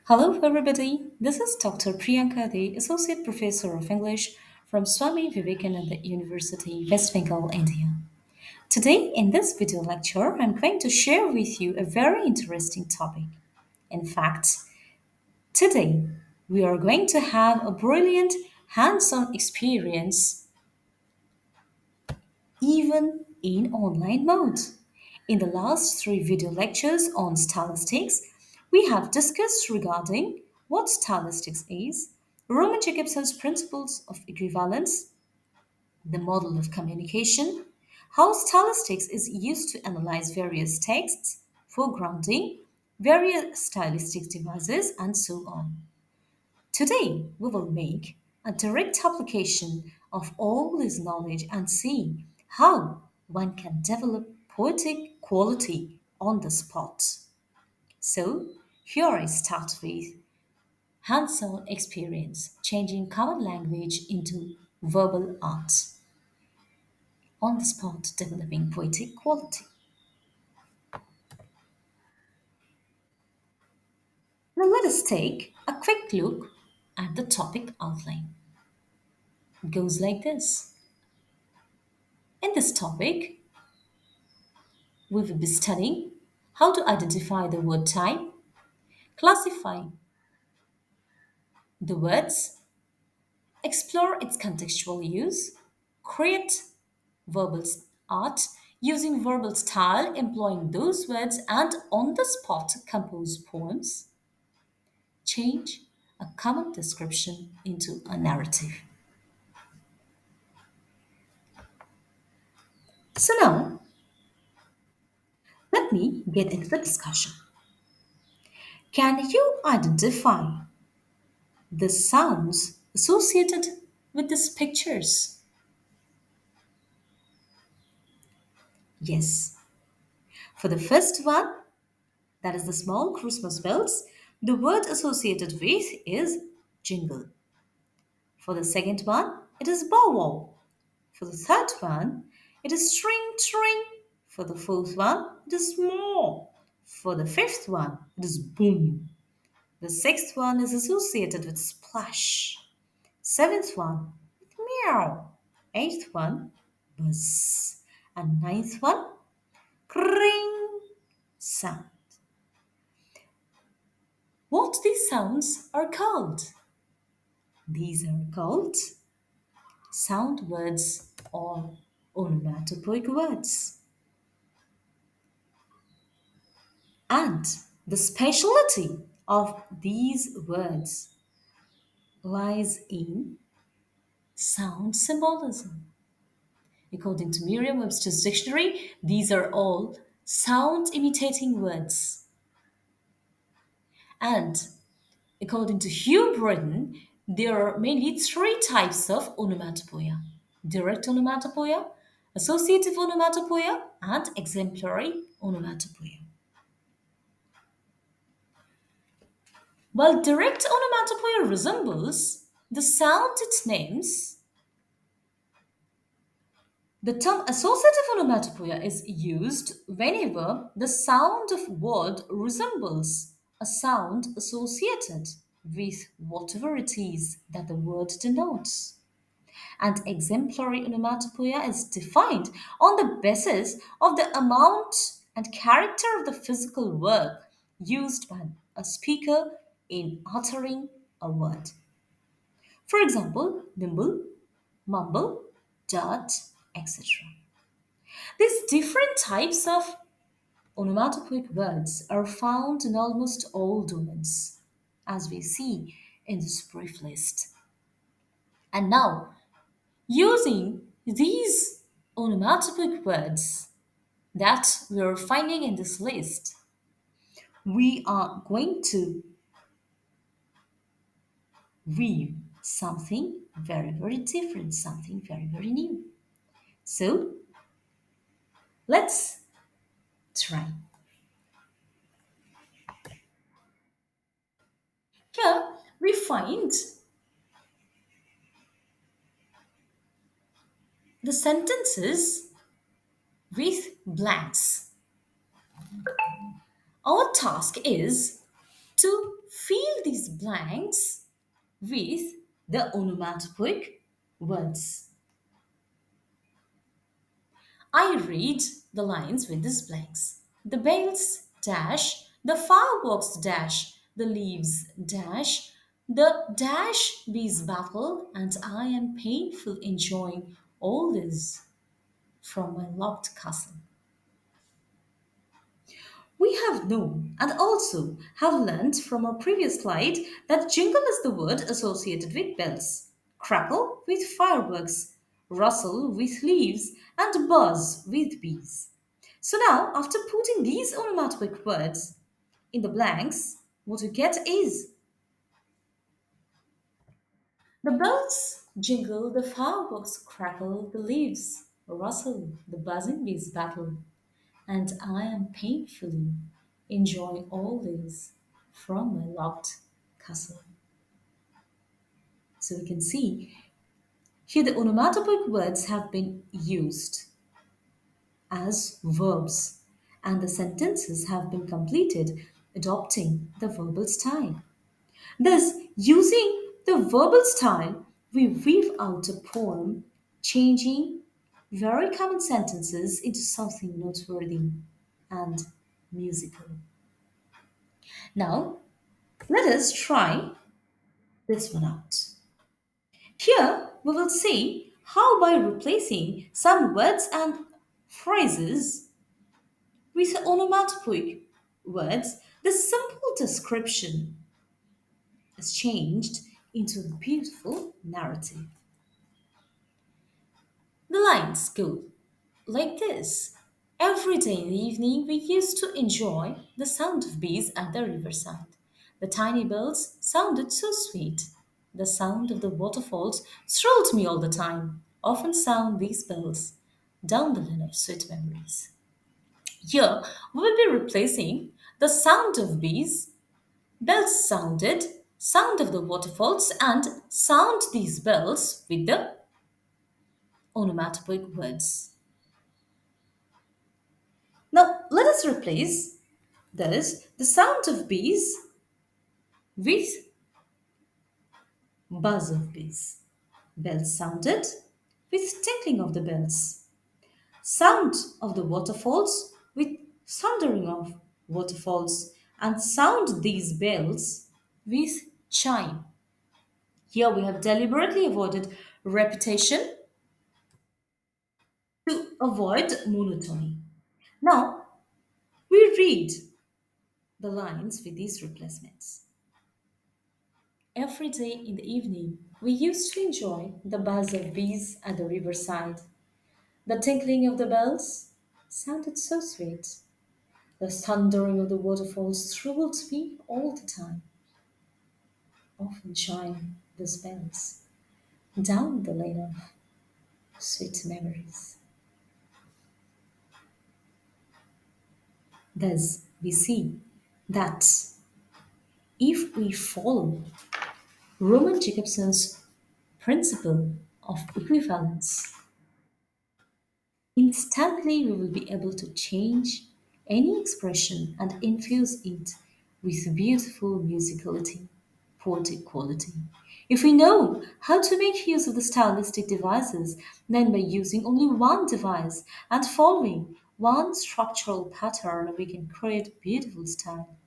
Hello, everybody. This is Dr. Priyanka, the Associate Professor of English from Swami Vivekananda University, West Bengal, India. Today, in this video lecture, I'm going to share with you a very interesting topic. In fact, today we are going to have a brilliant hands on experience even in online mode. In the last three video lectures on stylistics, we have discussed regarding what stylistics is, Roman Jacobson's principles of equivalence, the model of communication, how stylistics is used to analyze various texts, foregrounding, various stylistic devices, and so on. Today, we will make a direct application of all this knowledge and see how one can develop poetic quality on the spot. So, here I start with hands on experience, changing common language into verbal art, on the spot developing poetic quality. Now, let us take a quick look at the topic outline. It goes like this. In this topic, we will be studying how to identify the word type, classify the words, explore its contextual use, create verbal art using verbal style, employing those words, and on the spot compose poems, change a common description into a narrative. So now, let me get into the discussion. Can you identify the sounds associated with these pictures? Yes. For the first one, that is the small Christmas bells, the word associated with is jingle. For the second one, it is bow wow. For the third one, it is string string. For the fourth one, it is more. For the fifth one, it is boom. The sixth one is associated with splash. Seventh one, with meow. Eighth one, buzz. And ninth one, ring sound. What these sounds are called? These are called sound words or onomatopoeic words. And the speciality of these words lies in sound symbolism. According to Merriam Webster's dictionary, these are all sound imitating words. And according to Hugh Britton, there are mainly three types of onomatopoeia: direct onomatopoeia, associative onomatopoeia, and exemplary onomatopoeia. While direct onomatopoeia resembles the sound it names, the term associative onomatopoeia is used whenever the sound of word resembles a sound associated with whatever it is that the word denotes. And exemplary onomatopoeia is defined on the basis of the amount and character of the physical work used by a speaker in uttering a word. For example, nimble, mumble, dot, etc. These different types of onomatopoeic words are found in almost all domains, as we see in this brief list. And now, using these onomatopoeic words that we are finding in this list, we are going to weave something very, very different, something very, very new. So, let's try. Here, we find the sentences with blanks. Our task is to fill these blanks with the onomatopoeic words. I read the lines with these blanks. The bells dash, the fireworks dash, the leaves dash, the dash bees battle, and I am painful enjoying all this from my locked castle. We have known and also have learnt from our previous slide that jingle is the word associated with bells, crackle with fireworks, rustle with leaves, and buzz with bees. So now, after putting these onomatopoeic words in the blanks, what you get is the bells jingle, the fireworks crackle, the leaves rustle, the buzzing bees battle, and I am painfully enjoying all this from my locked castle. So we can see here the onomatopoeic words have been used as verbs, and the sentences have been completed adopting the verbal style. Thus, using the verbal style, we weave out a poem, changing very common sentences into something noteworthy and musical. Now, let us try this one out. Here, we will see how by replacing some words and phrases with onomatopoeic words, the simple description is changed into a beautiful narrative. The lines go like this. Every day in the evening, we used to enjoy the sound of bees at the riverside. The tiny bells sounded so sweet. The sound of the waterfalls thrilled me all the time. Often sound these bells down the lane of sweet memories. Here, we will be replacing the sound of bees, bells sounded, sound of the waterfalls, and sound these bells with the onomatopoeic words. Now, let us replace this the sound of bees with buzz of bees. Bells sounded with tinkling of the bells. Sound of the waterfalls with thundering of waterfalls. And sound these bells with chime. Here we have deliberately avoided repetition to avoid monotony. Now we read the lines with these replacements. Every day in the evening, we used to enjoy the buzz of bees at the riverside. The tinkling of the bells sounded so sweet. The thundering of the waterfalls thrilled me all the time. Often chime those bells down the lane of sweet memories. Thus, we see that if we follow Roman Jacobson's principle of equivalence, instantly we will be able to change any expression and infuse it with beautiful musicality, poetic quality. If we know how to make use of the stylistic devices, then by using only one device and following one structural pattern, we can create beautiful style,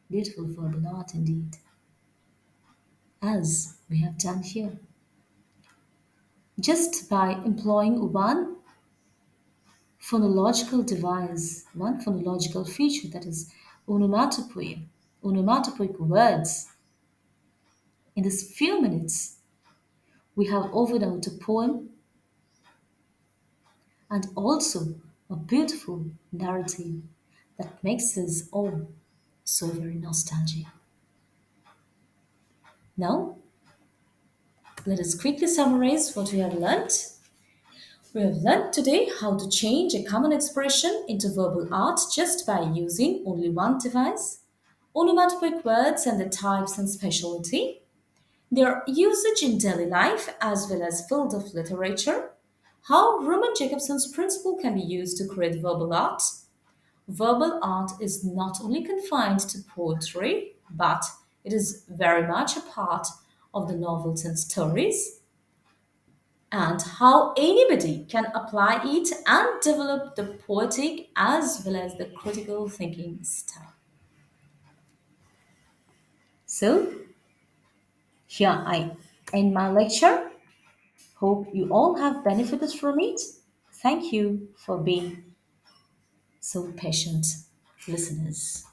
beautiful verbal art indeed, as we have done here. Just by employing one phonological device, one phonological feature that is onomatopoeia, onomatopoeic words. In these few minutes, we have opened out a poem and also a beautiful narrative that makes us all so very nostalgic. Now, let us quickly summarize what we have learned. We have learned today how to change a common expression into verbal art just by using only one device, onomatopoeic words and the types and specialty, their usage in daily life as well as field of literature, how Roman Jacobson's principle can be used to create verbal art, Verbal art is not only confined to poetry, but it is very much a part of the novels and stories, and how anybody can apply it and develop the poetic as well as the critical thinking style. So, here I end my lecture. Hope you all have benefited from it. Thank you for being so patient listeners.